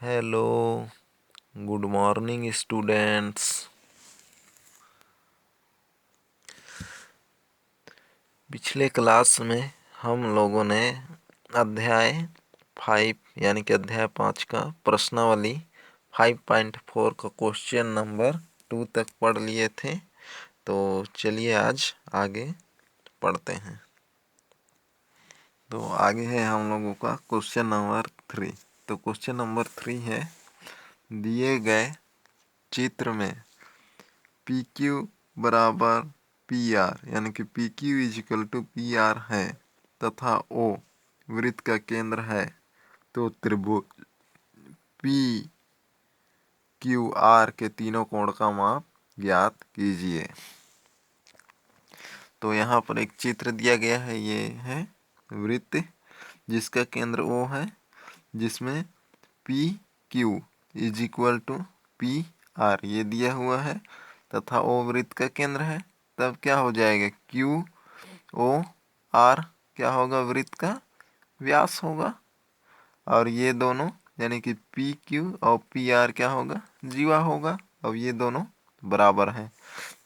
Hello, good morning students. पिछले class में हम लोगों ने अध्याय 5 यानी कि अध्याय 5 का प्रश्नावली 5.4 का क्वेश्चन नंबर 2 तक पढ़ लिए थे। तो चलिए आज आगे पढ़ते हैं। तो आगे है हम लोगों का क्वेश्चन नंबर 3। तो क्वेश्चन नंबर 3 है, दिए गए चित्र में पी क्यू बराबर पी आर यानी कि P Q is equal to P R है तथा ओ वृत्त का केंद्र है, तो त्रिभुज पी क्यू आर के तीनों कोण का माप ज्ञात कीजिए। तो यहाँ पर एक चित्र दिया गया है, ये है वृत्त जिसका केंद्र ओ है, जिसमें P Q is equal to P R ये दिया हुआ है तथा ओ वृत्त का केंद्र है। तब क्या हो जाएगा, क्यू ओ आर क्या होगा, वृत्त का व्यास होगा। और ये दोनों यानी कि पी क्यू और पी आर क्या होगा, जीवा होगा। अब ये दोनों बराबर हैं।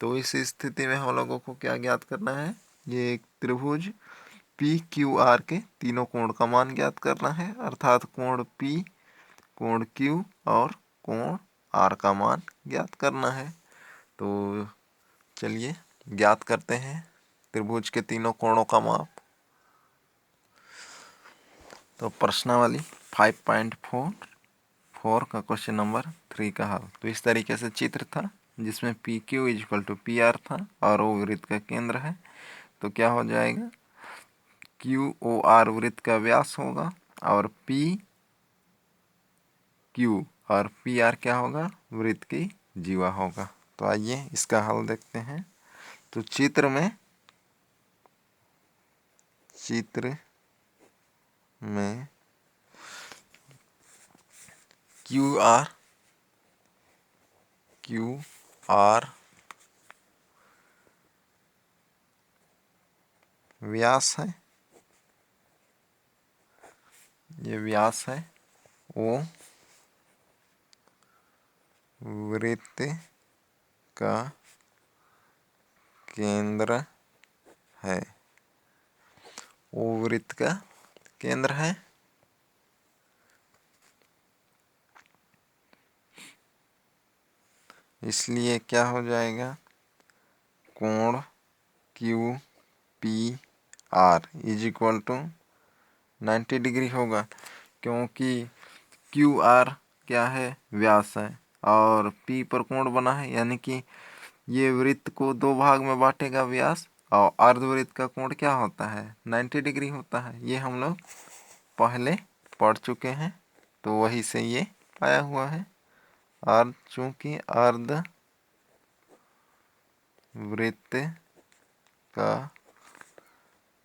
तो इस स्थिति में हम लोगों को क्या ज्ञात करना है, ये एक त्रिभुज पी क्यू आर के तीनों कोण का मान ज्ञात करना है, अर्थात कोण पी, कोण क्यू और कोण आर का मान ज्ञात करना है। तो चलिए ज्ञात करते हैं त्रिभुज के तीनों कोणों का माप। तो प्रश्नावली 5.4 का क्वेश्चन नंबर 3 का हल। तो इस तरीके से चित्र था जिसमें P Q is equal to P R था और वो वृत्त का केंद्र है। तो क्या हो जाएगा, क्यू ओ आर वृत्त का व्यास होगा और पी क्यू और पी आर क्या होगा, वृत्त की जीवा होगा। तो आइए इसका हल देखते हैं। तो चित्र में क्यू आर व्यास है, ये व्यास है। वो वृत्त का केंद्र है, वो वृत्त का केंद्र है। इसलिए क्या हो जाएगा, कोण Q P R is equal to 90 degree होगा, क्योंकि क्यू आर क्या है, व्यास है और पी पर कोण बना है, यानी कि ये वृत्त को दो भाग में बांटेगा व्यास। और अर्धवृत्त का कोण क्या होता है, 90 डिग्री होता है। ये हम लोग पहले पढ़ चुके हैं, तो वही से ये आया हुआ है। और चूंकि अर्ध वृत्त का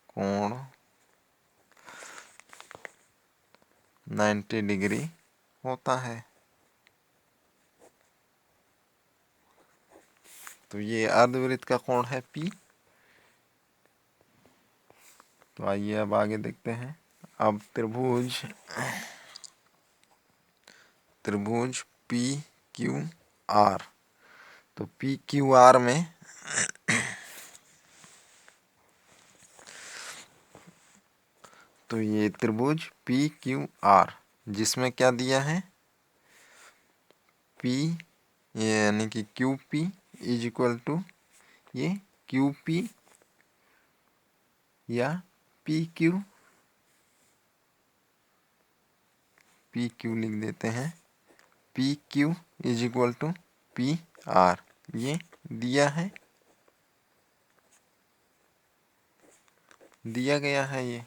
कोण 90 डिग्री होता है, तो ये अर्धवृत्त का कोण है P। तो आइए अब आगे देखते हैं। अब त्रिभुज पी क्यू आर, तो पी क्यू आर में तो ये त्रिभुज पी क्यू आर जिसमें क्या दिया है, पी यानी कि Q P is equal to ये क्यू पी या पी क्यू लिख देते हैं। P Q is equal to P R ये दिया गया है ये।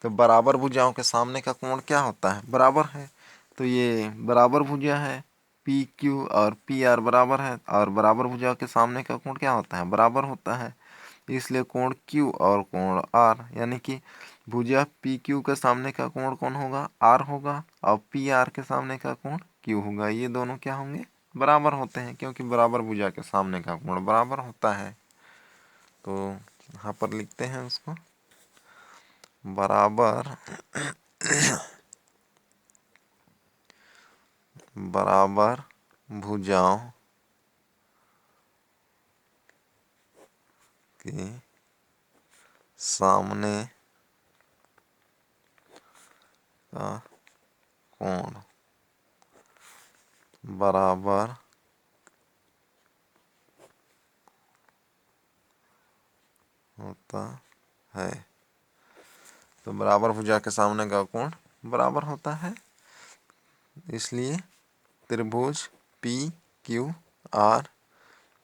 तो बराबर भुजाओं के सामने का कोण क्या होता है, बराबर है। तो ये बराबर भुजा है, पी क्यू और पी आर बराबर है, और बराबर भुजाओं के सामने का कोण क्या होता है, बराबर होता है। इसलिए कोण क्यू और कोण आर यानी कि भुजा पी क्यू के सामने का कोण कौन होगा, आर होगा, और पी आर के सामने का कोण क्यू होगा। ये दोनों क्या होंगे, बराबर होते हैं, क्योंकि बराबर भुजा के सामने का कोण बराबर होता है। तो यहाँ पर लिखते हैं उसको, बराबर बराबर भुजाओं के सामने का कोण बराबर होता है। तो बराबर भुजा के सामने का कोण बराबर होता है, इसलिए त्रिभुज पी क्यू आर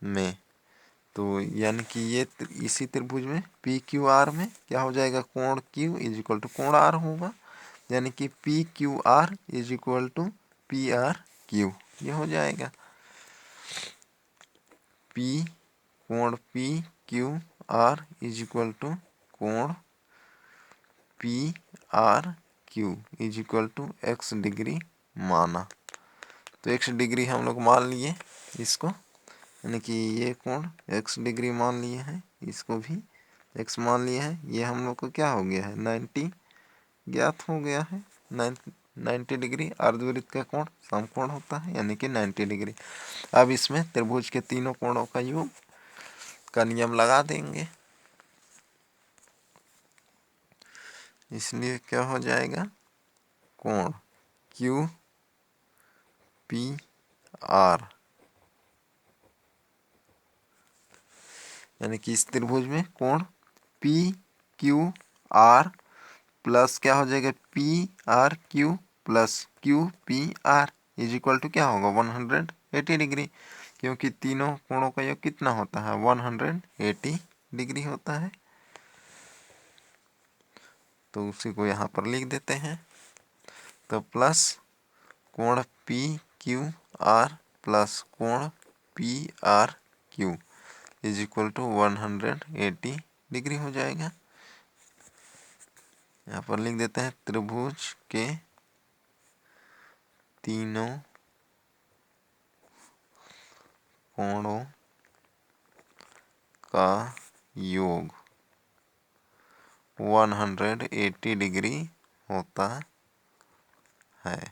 में, तो यानी कि ये इसी त्रिभुज में पी क्यू आर में क्या हो जाएगा, कोण क्यू इज इक्वल टू कोण आर होगा, यानी कि P Q R is equal to P R Q, ये हो जाएगा। पी कोण P Q R is equal to कोण P R Q is equal to x degree माना। तो एक्स डिग्री हम लोग मान लिए इसको, यानी कि ये कोण एक्स डिग्री मान लिए हैं, इसको भी एक्स मान लिए हैं। ये हम लोग को क्या हो गया है, 90 ज्ञात हो गया है। 90 डिग्री अर्धवृत्त का कोण समकोण होता है, यानी कि 90 डिग्री। अब इसमें त्रिभुज के तीनों कोणों का योग का नियम लगा देंगे, इसलिए क्या हो जाएगा, कोण क्यू पी आर, यानी कि इस त्रिभुज में कोण पी क्यू आर प्लस क्या हो जाएगा, P R Q plus Q P R is equal to क्या होगा, 180 डिग्री, क्योंकि तीनों कोणों का योग कितना होता है, 180 डिग्री होता है। तो उसी को यहाँ पर लिख देते हैं। तो प्लस कोण पी क्यू आर प्लस कोण P R Q is equal to 180 degree हो जाएगा। यहाँ पर लिख देते हैं त्रिभुज के तीनों कोणों का योग 180 डिग्री होता है।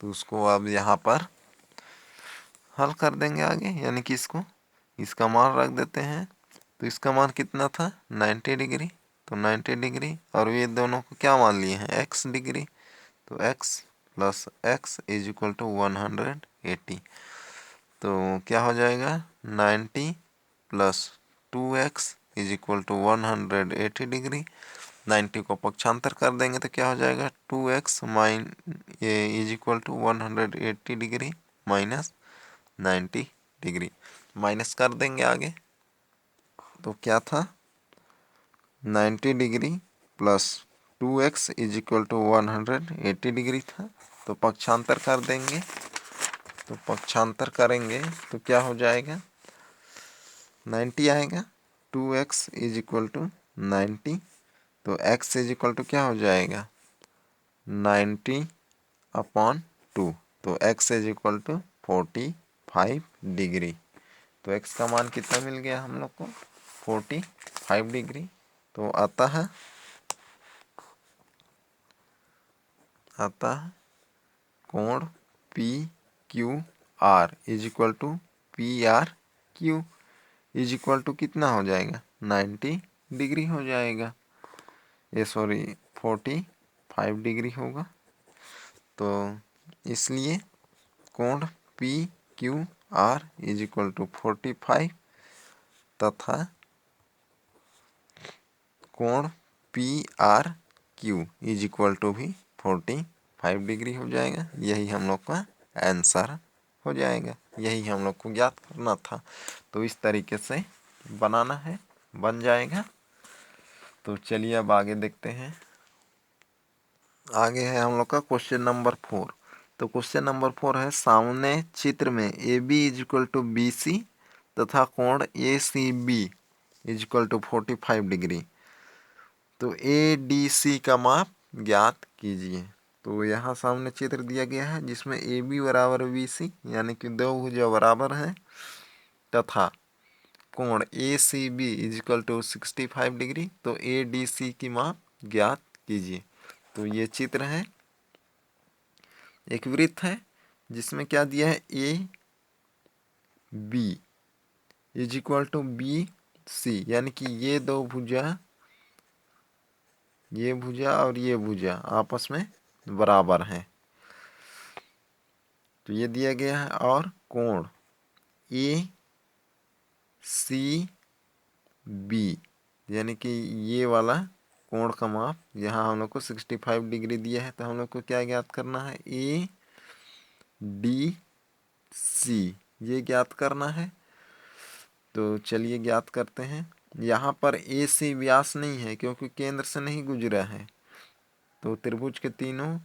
तो उसको अब यहाँ पर हल कर देंगे आगे, यानी कि इसका मान रख देते हैं। तो इसका मान कितना था, 90 डिग्री, तो 90 डिग्री और ये दोनों को क्या मान लिए हैं, x डिग्री, तो x plus x is equal to 180। तो क्या हो जाएगा, 90 plus 2x is equal to 180 degree. 90 को पक्षांतर कर देंगे तो क्या हो जाएगा, 2x माइन ये is equal to 180 degree minus 90 degree, minus कर देंगे आगे। तो क्या था, 90 degree plus 2x is equal to 180 degree था। तो पक्षांतर कर देंगे, तो पक्षांतर करेंगे तो क्या हो जाएगा, 90 आएगा, 2x इज इक्वल टू 90, तो x इज इक्वल टू क्या हो जाएगा, 90 अपॉन 2, तो x is equal to 45 degree. तो x का मान कितना मिल गया हम लोग को, 45 डिग्री। तो आता है कोण P Q R is equal to P R Q is equal to कितना हो जाएगा, 90 डिग्री हो जाएगा, ये सॉरी 45 डिग्री होगा। तो इसलिए कोण P Q R is equal to 45 तथा कोण P R Q is equal to भी 45 डिग्री हो जाएगा। यही हम लोग का आंसर हो जाएगा, यही हम लोग को ज्ञात करना था। तो इस तरीके से बनाना है, बन जाएगा। तो चलिए अब आगे देखते हैं। आगे है हम लोग का क्वेश्चन नंबर 4। तो क्वेश्चन नंबर 4 है, सामने चित्र में A B is equal to B C तथा कोण A C B is equal to 45 degree. तो ए डी सी का माप ज्ञात कीजिए। तो यहाँ सामने चित्र दिया गया है जिसमें ए बी बराबर बी सी, यानी कि दो भुजा बराबर है, तथा कोण A C B is equal to 65 degree. तो ए डी सी की माप ज्ञात कीजिए। तो ये चित्र है, एक वृत्त है जिसमें क्या दिया है, A B is equal to B C, यानी कि ये दो भुजा, ये भुजा और ये भुजा आपस में बराबर हैं, तो ये दिया गया है। और कोण ए सी बी, यानी कि ये वाला कोण का माप, यहाँ हम लोग को 65 डिग्री दिया है, तो हम लोग को क्या ज्ञात करना है, ए डी सी, ये ज्ञात करना है। तो चलिए ज्ञात करते हैं। यहाँ पर ए सी व्यास नहीं है क्योंकि केंद्र से नहीं गुजरा है, तो त्रिभुज के तीनों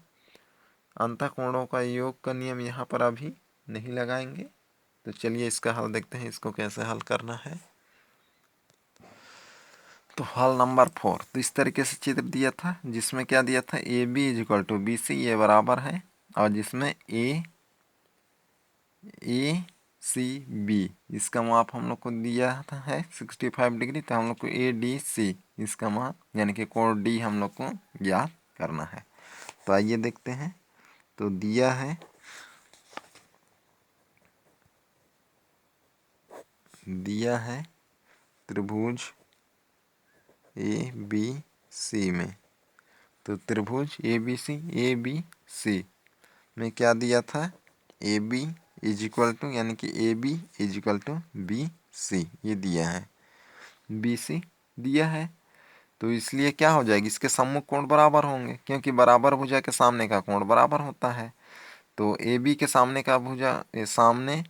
अंतःकोणों का योग का नियम यहाँ पर अभी नहीं लगाएंगे। तो चलिए इसका हल देखते हैं, इसको कैसे हल करना है। तो हल नंबर 4, तो इस तरीके से चित्र दिया था जिसमें क्या दिया था, A B is equal to B C, ये बराबर है, और जिसमें ए सी बी, इसका माप हम लोग को दिया था है 65 डिग्री, तो हम लोग को ए डी सी इसका माप यानी कि कोण डी हम लोग को ज्ञात करना है। तो आइए देखते हैं। तो दिया है त्रिभुज ए बी सी में, तो त्रिभुज ए बी सी में क्या दिया था, A B is equal to, यानी कि A B is equal to B C, ये दिया है। बी सी दिया है, तो इसलिए क्या हो जाएगी, इसके सम्मुख कोण बराबर होंगे, क्योंकि बराबर भुजा के सामने का कोण बराबर होता है। तो ए बी के सामने का सामने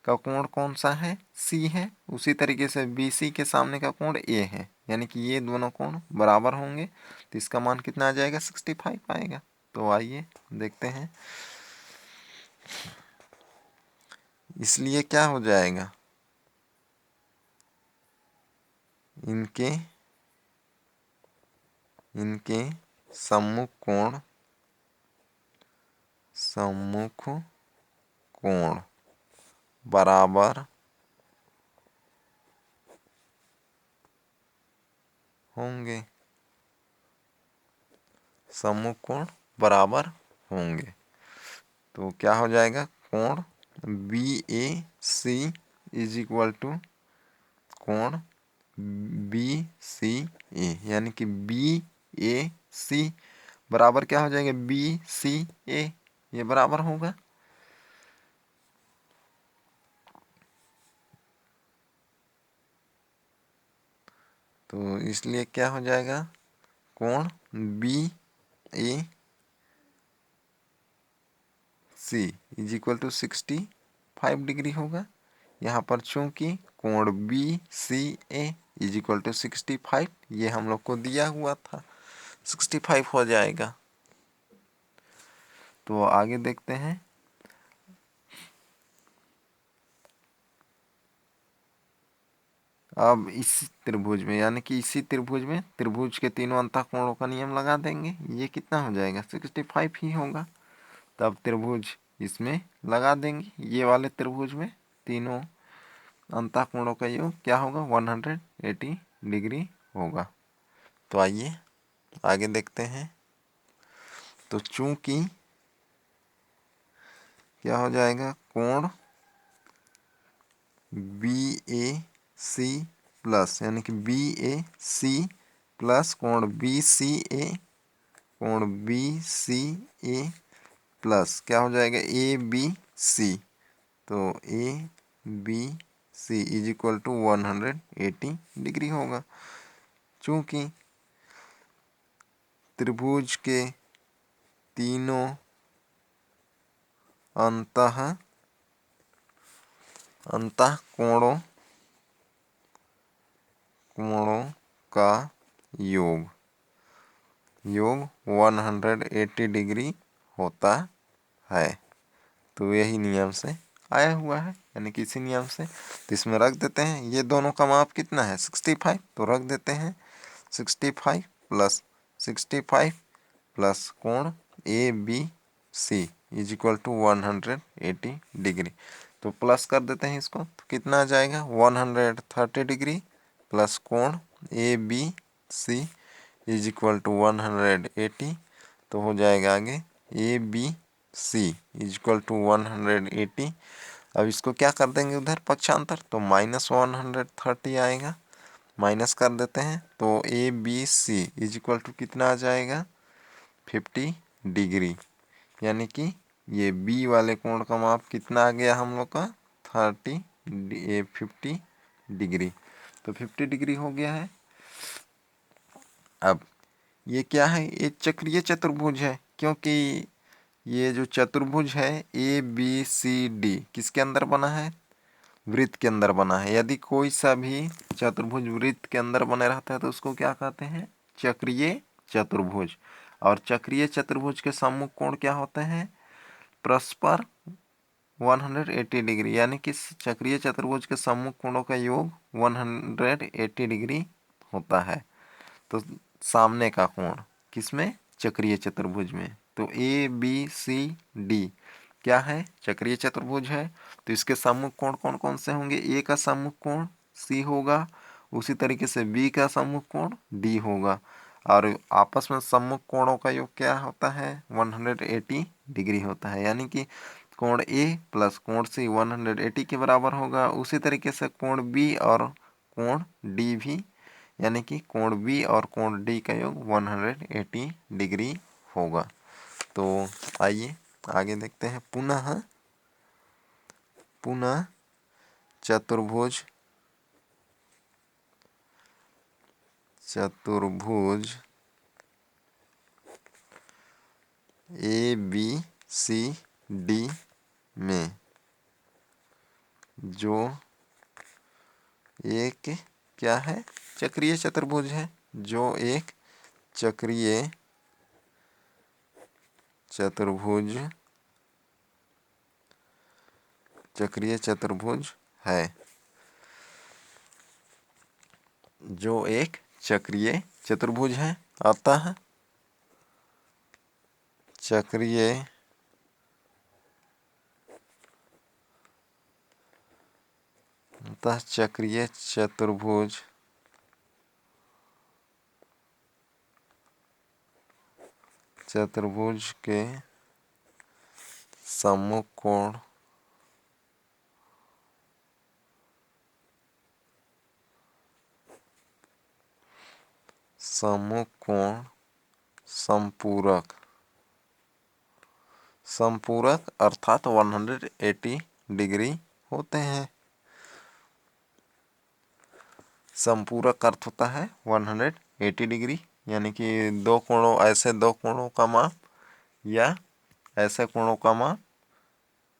का कोण कौन सा है, सी है। उसी तरीके से बी सी के सामने का कोण ए है, यानी कि ये दोनों कोण बराबर होंगे, तो इसका मान कितना आ जाएगा, 65 आएगा। तो आइए देखते हैं। इसलिए क्या हो जाएगा, इनके सम्मुख कोण बराबर होंगे, सम्मुख कोण बराबर होंगे। तो क्या हो जाएगा, कोण B A C is equal to कोण बी सी ए, यानी कि बी ए सी बराबर क्या हो जाएगा, बी सी ए, ये बराबर होगा। तो इसलिए क्या हो जाएगा, कोण B A C is equal to 65 degree होगा। यहाँ पर चूंकि कोण B C A is equal to 65, ये हम लोग को दिया हुआ था, 65 हो जाएगा। तो आगे देखते हैं। अब इस त्रिभुज में, यानी कि इसी त्रिभुज में त्रिभुज के तीनों अंतःकोणों का नियम लगा देंगे, ये कितना हो जाएगा, 65 ही होगा। तब त्रिभुज इसमें लगा देंगे, ये वाले त्रिभुज में तीनों अंतःकोणों का योग क्या होगा, 180 डिग्री होगा। तो आइए आगे देखते हैं। तो चूंकि क्या हो जाएगा, कोण बी ए सी प्लस, यानी कि बी ए सी प्लस कोण बी सी ए, कोण बी सी ए प्लस क्या हो जाएगा, ए बी सी, तो A B C is equal to 180 degree होगा। चूंकि त्रिभुज के तीनों अंतःकोणों का योग 180 डिग्री होता है। तो यही नियम से आया हुआ है, यानी कि इसी नियम से। तो इसमें रख देते हैं, ये दोनों का माप कितना है, 65, तो रख देते हैं 65 प्लस कोण A B C is equal to 180 degree. तो प्लस कर देते हैं इसको, तो कितना आ जाएगा, 130 डिग्री प्लस कोण A B C is equal to 180, तो हो जाएगा आगे A B C is equal to 180। अब इसको क्या कर देंगे उधर पक्षांतर, तो -130 आएगा, माइनस कर देते हैं। तो A B C is equal to कितना आ जाएगा 50 डिग्री, यानी कि ये बी वाले कोण का माप कितना आ गया हम लोग का 50 डिग्री। तो 50 डिग्री हो गया है। अब ये क्या है, ये चक्रीय चतुर्भुज है, क्योंकि ये जो चतुर्भुज है ए बी सी डी किसके अंदर बना है, वृत्त के अंदर बना है। यदि कोई सा भी चतुर्भुज वृत्त के अंदर बने रहता है तो उसको क्या कहते हैं, चक्रीय चतुर्भुज। और चक्रीय चतुर्भुज के सम्मुख कोण क्या होते हैं, परस्पर 180 डिग्री, यानी कि चक्रीय चतुर्भुज के सम्मुख कोणों का योग 180 डिग्री होता है। तो सामने का कोण किसमें, चक्रीय चतुर्भुज में। तो ए बी सी डी क्या है, चक्रीय चतुर्भुज है। तो इसके सम्मुख कोण कौन कौन से होंगे, ए का सम्मुख कोण सी होगा, उसी तरीके से बी का सम्मुख कोण डी होगा, और आपस में सम्मुख कोणों का योग क्या होता है 180 डिग्री होता है। यानी कि कोण ए प्लस कोण सी 180 के बराबर होगा। उसी तरीके से कोण बी और कोण डी भी, यानी कि कोण बी और कोण डी का योग 180 डिग्री होगा। तो आइए आगे देखते हैं। पुनः चतुर्भुज ए बी सी डी में जो एक क्या है, चक्रीय चतुर्भुज है, जो एक चक्रीय चतुर्भुज है, जो एक चक्रीय चतुर्भुज है, अतः चक्रीय चतुर्भुज के सम्मुख कोण संपूरक अर्थात 180 डिग्री होते हैं। संपूरक अर्थ होता है 180 डिग्री, यानी कि ऐसे दो कोणों का माप या ऐसे कोणों का माप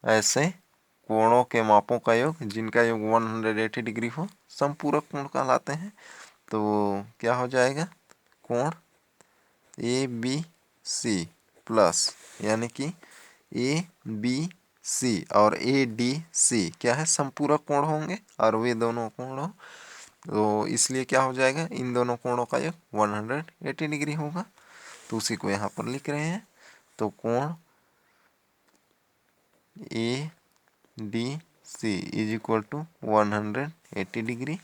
ऐसे कोणों के मापों का योग जिनका योग 180 डिग्री हो संपूरक कोण कहलाते हैं। तो क्या हो जाएगा, कोण ए बी सी प्लस, यानी कि ए बी सी और ए डी सी क्या है, संपूरक कोण होंगे, और वे दोनों कोण तो इसलिए क्या हो जाएगा, इन दोनों कोणों का योग 180 डिग्री होगा। तो उसी को यहाँ पर लिख रहे हैं। तो कोण A D C is equal to 180 degree.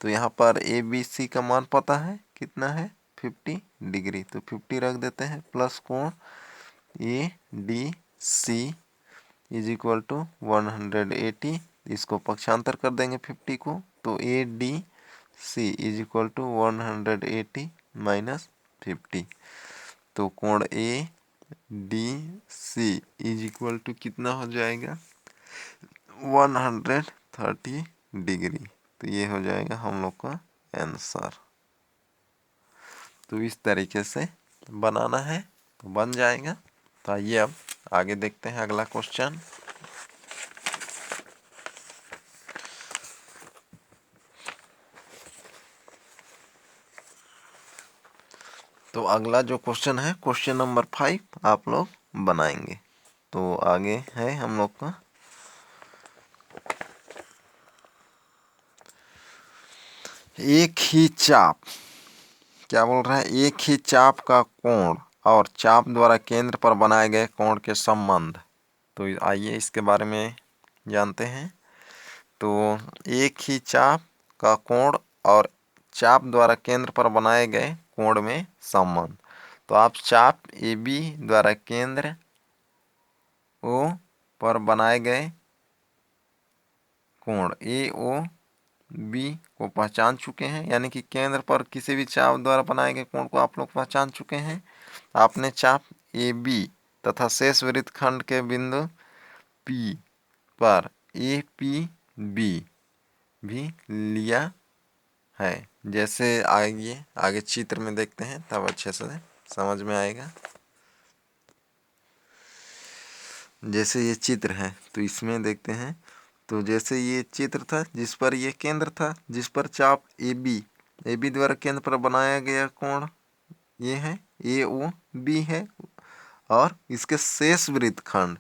तो यहाँ पर ए बी सी का मान पता है कितना है 50 डिग्री, तो 50 रख देते हैं, प्लस कोण A D C is equal to 180, इसको पक्षांतर कर देंगे 50 को, तो A D C is equal to 180 minus 50। तो कोण A D C is equal to कितना हो जाएगा 130 डिग्री। तो ये हो जाएगा हम लोग का आंसर। तो इस तरीके से बनाना है तो बन जाएगा। तो आइए अब आगे देखते हैं अगला क्वेश्चन। तो अगला जो क्वेश्चन है क्वेश्चन नंबर 5 आप लोग बनाएंगे। तो आगे है हम लोग का एक ही चाप, क्या बोल रहा है, एक ही चाप का कोण और चाप द्वारा केंद्र पर बनाए गए कोण के संबंध। तो आइए इसके बारे में जानते हैं। तो एक ही चाप का कोण और चाप द्वारा केंद्र पर बनाए गए कोण में संबंध। तो आप चाप ए बी द्वारा केंद्र ओ पर बनाए गए कोण ए ओ बी को पहचान चुके हैं, यानी कि केंद्र पर किसी भी चाप द्वारा बनाए गए कोण को आप लोग पहचान चुके हैं। आपने चाप ए बी तथा शेष वृत्तखंड के बिंदु पी पर ए पी बी भी लिया है। जैसे आगे चित्र में देखते हैं तब अच्छे से समझ में आएगा। जैसे ये चित्र है तो इसमें देखते हैं, तो जैसे ये चित्र था जिस पर ये केंद्र था, जिस पर चाप ए बी द्वारा केंद्र पर बनाया गया कोण ये है ए ओ बी है, और इसके शेष वृत्तखंड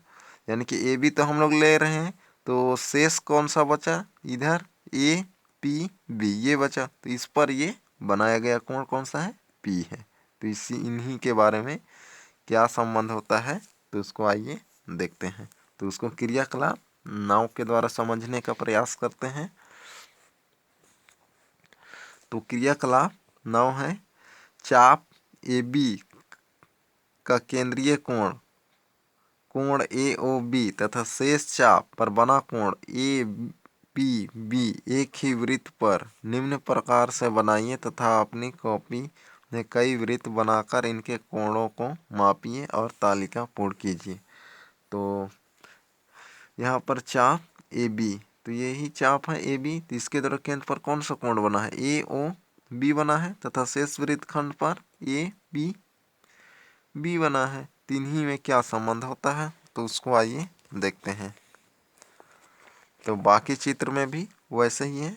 यानी कि ए बी तो हम लोग ले रहे हैं, तो शेष कौन सा बचा, इधर ए पी बी ये बचा, तो इस पर ये बनाया गया कोण कौन सा है, पी है। तो इन्हीं के बारे में क्या संबंध होता है तो उसको आइए देखते हैं। तो उसको क्रियाकलाप नाव के द्वारा समझने का प्रयास करते हैं। तो क्रियाकलाप नाव है, चाप ए बी का केंद्रीय कोण ए ओ बी तथा शेष चाप पर बना कोण ए पी बी एक ही वृत्त पर निम्न प्रकार से बनाइए तथा अपनी कॉपी में कई वृत्त बनाकर इनके कोणों को मापिए और तालिका पूर्ण कीजिए। तो यहाँ पर चाप ए बी, तो यही चाप है ए बी, तो इसके द्वारा केंद्र पर कौन सा कोण बना है, ए ओ बी बना है तथा शेष वृत्तखंड पर ए पी बी बना है। तीनों में क्या संबंध होता है तो उसको आइए देखते हैं। तो बाकी चित्र में भी वैसे ही है।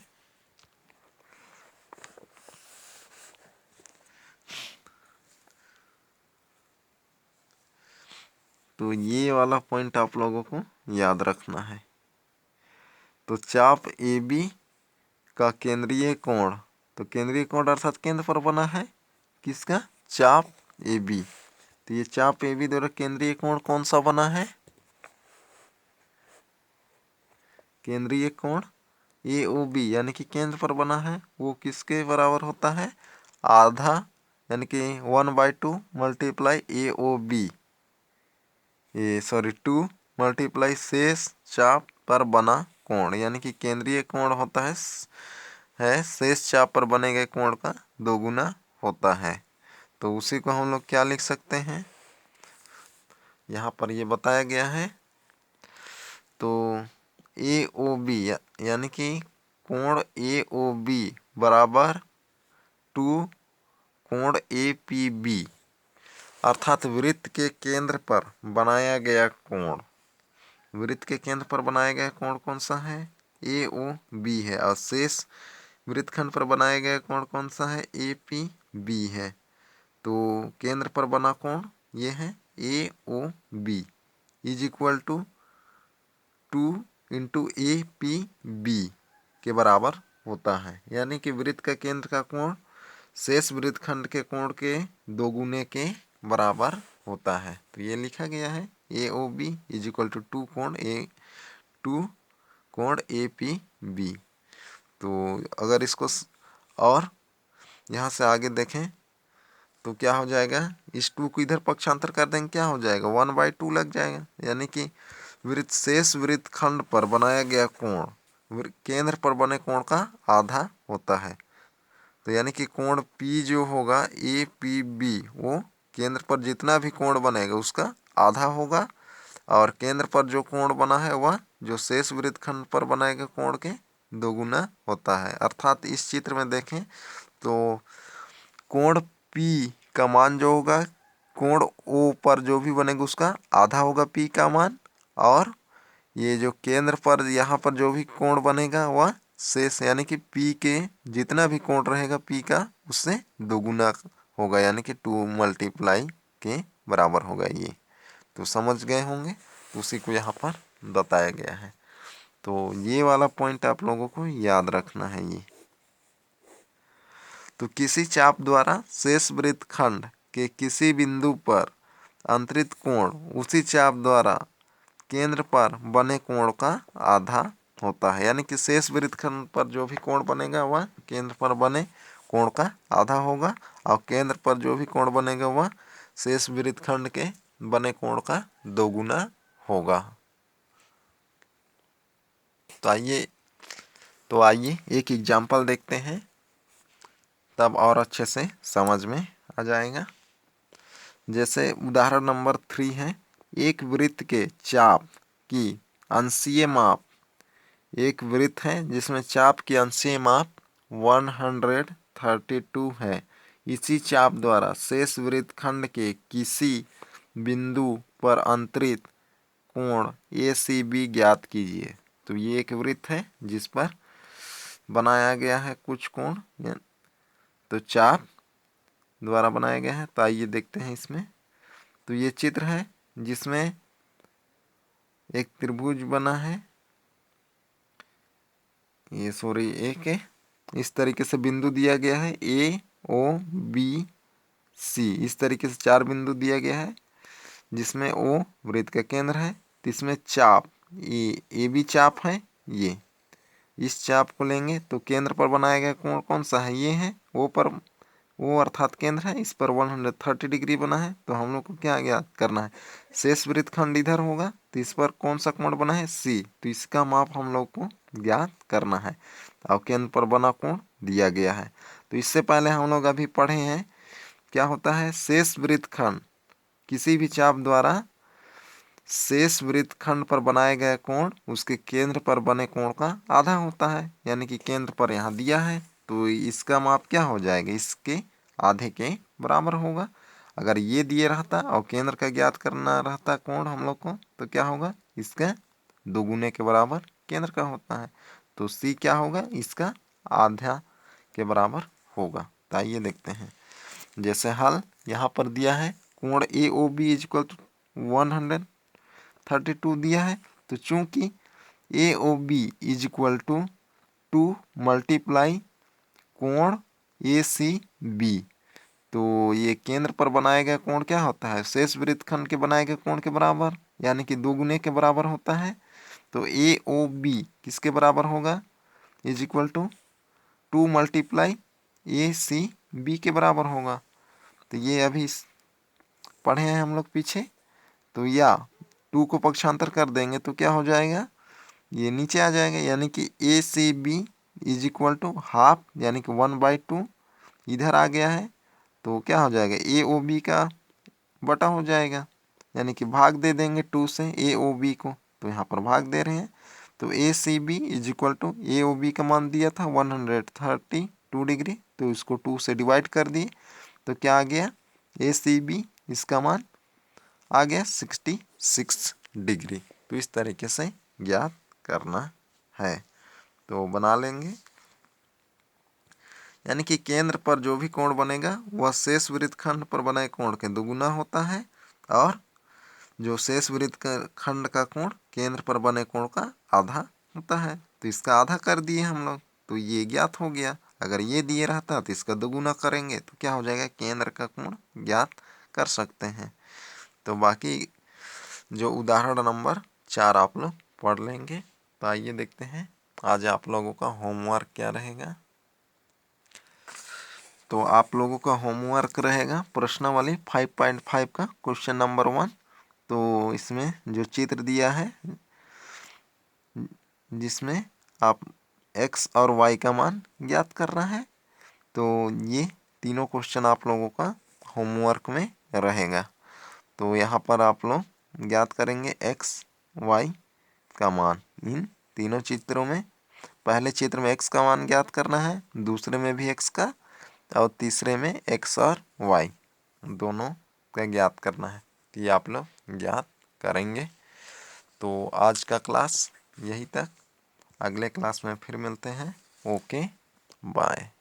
तो ये वाला पॉइंट आप लोगों को याद रखना है। तो चाप ए बी का केंद्रीय कोण, तो केंद्रीय कोण अर्थात केंद्र पर बना है किसका, चाप ए बी। तो ये चाप ए बी द्वारा केंद्रीय कोण कौन सा बना है, केंद्रीय कोण ए ओ बी यानी कि केंद्र पर बना है, वो किसके बराबर होता है, आधा यानी कि 1/2 मल्टीप्लाई ए ओ बी, ये सॉरी 2 मल्टीप्लाई शेष चाप पर बना कोण, यानी कि केंद्रीय कोण होता है शेष चाप पर बने गए कोण का 2 गुना होता है। तो उसी को हम लोग क्या लिख सकते हैं, यहाँ पर ये बताया गया है। तो ए ओ बी यानी कि कोण ए ओ बी बराबर 2 कोण ए पी बी, अर्थात वृत्त के केंद्र पर बनाया गया कोण, वृत्त के केंद्र पर बनाया गया कोण कौन सा है, ए ओ बी है, और शेष वृत्तखंड पर बनाया गया कोण कौन सा है, ए पी बी है। तो केंद्र पर बना कोण ये है A O B is equal to 2 into A P B के बराबर होता है, यानी कि वृत्त का केंद्र का कोण शेष वृत्तखंड के कोण के 2 गुने के बराबर होता है। तो ये लिखा गया है A O B is equal to 2 कोण ए पी बी। तो अगर इसको और यहाँ से आगे देखें तो क्या हो जाएगा, इस 2 को इधर पक्षांतर कर देंगे क्या हो जाएगा, 1/2 लग जाएगा, यानी कि शेष वृत्तखंड पर बनाया गया कोण केंद्र पर बने कोण का आधा होता है। तो यानी कि कोण P जो होगा ए पी बी वो केंद्र पर जितना भी कोण बनेगा उसका आधा होगा, और केंद्र पर जो कोण बना है वह जो शेष वृत्तखंड पर बनाएगा कोण के 2 गुना होता है। अर्थात इस चित्र में देखें तो कोण P का मान जो होगा कोण O पर जो भी बनेगा उसका आधा होगा P का मान, और ये जो केंद्र पर यहाँ पर जो भी कोण बनेगा वह शेष यानी कि P के जितना भी कोण रहेगा P का उससे 2 गुना होगा, यानी कि 2 मल्टीप्लाई के बराबर होगा ये। तो समझ गए होंगे, तो उसी को यहाँ पर बताया गया है। तो ये वाला पॉइंट आप लोगों को याद रखना है ये। तो किसी चाप द्वारा शेष वृत्तखंड के किसी बिंदु पर अंतरित कोण उसी चाप द्वारा केंद्र पर बने कोण का आधा होता है, यानी कि शेष वृत्तखंड पर जो भी कोण बनेगा वह केंद्र पर बने कोण का आधा होगा, और केंद्र पर जो भी कोण बनेगा वह शेष वृत्तखंड के बने कोण का 2 गुना होगा। तो आइए एक एग्जाम्पल देखते हैं, तब और अच्छे से समझ में आ जाएगा। जैसे उदाहरण नंबर 3 है, एक वृत्त के चाप की अंशीय माप। एक वृत्त है जिसमें चाप की अंशीय माप 132 है। इसी चाप द्वारा शेष वृत्तखंड के किसी बिंदु पर अंतरित कोण ACB ज्ञात कीजिए। तो ये एक वृत्त है जिस पर बनाया गया है कुछ कोण, तो चाप द्वारा बनाया गया है। तो आइए देखते हैं इसमें। तो ये चित्र है जिसमें एक त्रिभुज बना है, ये सॉरी एक है, इस तरीके से बिंदु दिया गया है AOBC। इस तरीके से 4 बिंदु दिया गया है जिसमें O वृत्त का केंद्र है। तो इसमें चाप AB चाप है, ये इस चाप को लेंगे तो केंद्र पर बनाया गया कोण कौन सा है, ये है O पर, O अर्थात केंद्र है, इस पर 130 डिग्री बना है। तो हम लोग को क्या ज्ञात करना है, शेष वृत्तखंड इधर होगा तो इस पर कौन सा कोण बना है C, तो इसका माप हम लोग को ज्ञात करना है और केंद्र पर बना कोण दिया गया है। तो इससे पहले हम लोग अभी पढ़े हैं क्या होता है, शेष वृत्तखंड किसी भी चाप द्वारा शेष वृत्तखंड पर बनाए गए कोण उसके केंद्र पर बने कोण का आधा होता है। यानी कि केंद्र पर यहाँ दिया है तो इसका माप क्या हो जाएगा, इसके आधे के बराबर होगा। अगर ये दिए रहता और केंद्र का ज्ञात करना रहता कोण हम लोग को, तो क्या होगा, इसका दोगुने के बराबर केंद्र का होता है। तो C क्या होगा, इसका आधा के बराबर होगा। तो आइए देखते हैं। जैसे हल यहाँ पर दिया है कोण AOB इक्वल टू 132 दिया है। तो चूंकि AOB is equal to 2 multiply कोण ACB, तो ये केंद्र पर बनाए गए कोण क्या होता है, शेष वृत्तखंड के बनाए गए कोण के बराबर, यानी कि दोगुने के बराबर होता है। तो AOB किसके बराबर होगा, is equal to 2 multiply ACB के बराबर होगा। तो ये अभी पढ़े हैं हम लोग पीछे। तो या 2 को पक्षांतर कर देंगे तो क्या हो जाएगा, ये नीचे आ जाएगा, यानी कि ACB is equal to half, यानी कि 1/2 इधर आ गया है। तो क्या हो जाएगा, AOB का बटा हो जाएगा, यानी कि भाग दे देंगे 2 से AOB को, तो यहाँ पर भाग दे रहे हैं। तो ACB is equal to AOB का मान दिया था 132 डिग्री, तो इसको 2 से डिवाइड कर दिए तो क्या आ गया, ACB इसका मान आ गया 66 डिग्री। तो इस तरीके से ज्ञात करना है, तो बना लेंगे। यानी कि केंद्र पर जो भी कोण बनेगा वह शेष वृत्तखंड पर बने कोण के दोगुना होता है, और जो शेष वृत्तखंड का कोण केंद्र पर बने कोण का आधा होता है। तो इसका आधा कर दिए हम लोग, तो ये ज्ञात हो गया। अगर ये दिए रहता तो इसका दोगुना करेंगे तो क्या हो जाएगा, केंद्र का कोण ज्ञात कर सकते हैं। तो बाकी जो उदाहरण नंबर 4 आप लोग पढ़ लेंगे। तो आइए देखते हैं आज आप लोगों का होमवर्क क्या रहेगा। तो आप लोगों का होमवर्क रहेगा प्रश्नावली 5.5 का क्वेश्चन नंबर 1। तो इसमें जो चित्र दिया है जिसमें आप x और y का मान ज्ञात करना है, तो ये तीनों क्वेश्चन आप लोगों का होमवर्क में रहेगा। तो यहाँ पर आप लोग ज्ञात करेंगे x y का मान इन तीनों चित्रों में। पहले चित्र में x का मान ज्ञात करना है, दूसरे में भी x का, और तीसरे में x और y दोनों का ज्ञात करना है। तो ये आप लोग ज्ञात करेंगे। तो आज का क्लास यही तक, अगले क्लास में फिर मिलते हैं। Okay bye.